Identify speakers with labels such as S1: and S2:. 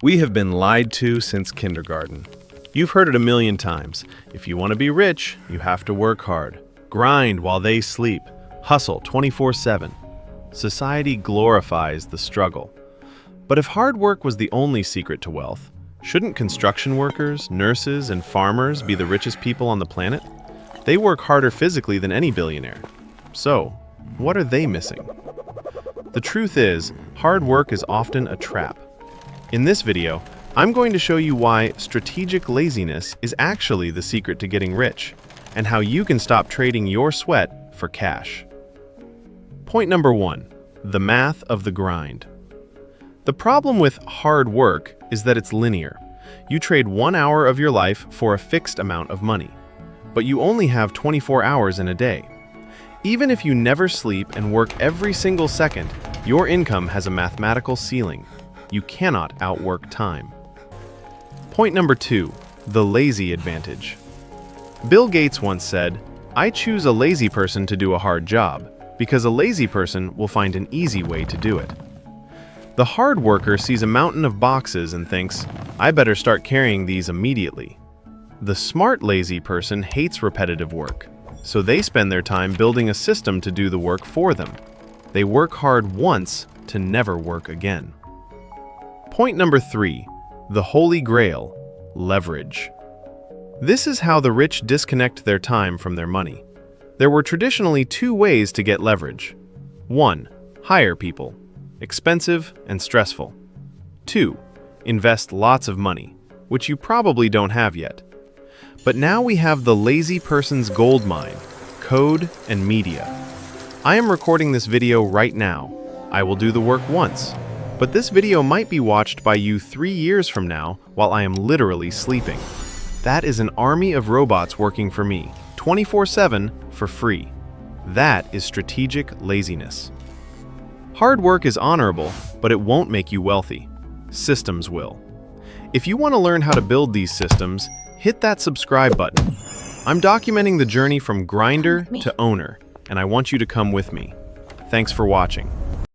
S1: We have been lied to since kindergarten. You've heard it a million times. If you want to be rich, you have to work hard. Grind while they sleep. Hustle 24/7. Society glorifies the struggle. But if hard work was the only secret to wealth, shouldn't construction workers, nurses, and farmers be the richest people on the planet? They work harder physically than any billionaire. So, what are they missing? The truth is, hard work is often a trap. In this video, I'm going to show you why strategic laziness is actually the secret to getting rich, and how you can stop trading your sweat for cash. Point number 1, the math of the grind. The problem with hard work is that it's linear. You trade 1 hour of your life for a fixed amount of money, but you only have 24 hours in a day. Even if you never sleep and work every single second, your income has a mathematical ceiling. You cannot outwork time. Point number 2, the lazy advantage. Bill Gates once said, "I choose a lazy person to do a hard job, because a lazy person will find an easy way to do it." The hard worker sees a mountain of boxes and thinks, "I better start carrying these immediately." The smart lazy person hates repetitive work, so they spend their time building a system to do the work for them. They work hard once to never work again. Point number 3, the holy grail, leverage. This is how the rich disconnect their time from their money. There were traditionally 2 ways to get leverage. 1. Hire people, expensive and stressful. 2. Invest lots of money, which you probably don't have yet. But now we have the lazy person's gold mine, code and media. I am recording this video right now. I will do the work once, but this video might be watched by you 3 years from now while I am literally sleeping. That is an army of robots working for me, 24/7 for free. That is strategic laziness. Hard work is honorable, but it won't make you wealthy. Systems will. If you want to learn how to build these systems, hit that subscribe button. I'm documenting the journey from grinder to owner, and I want you to come with me. Thanks for watching.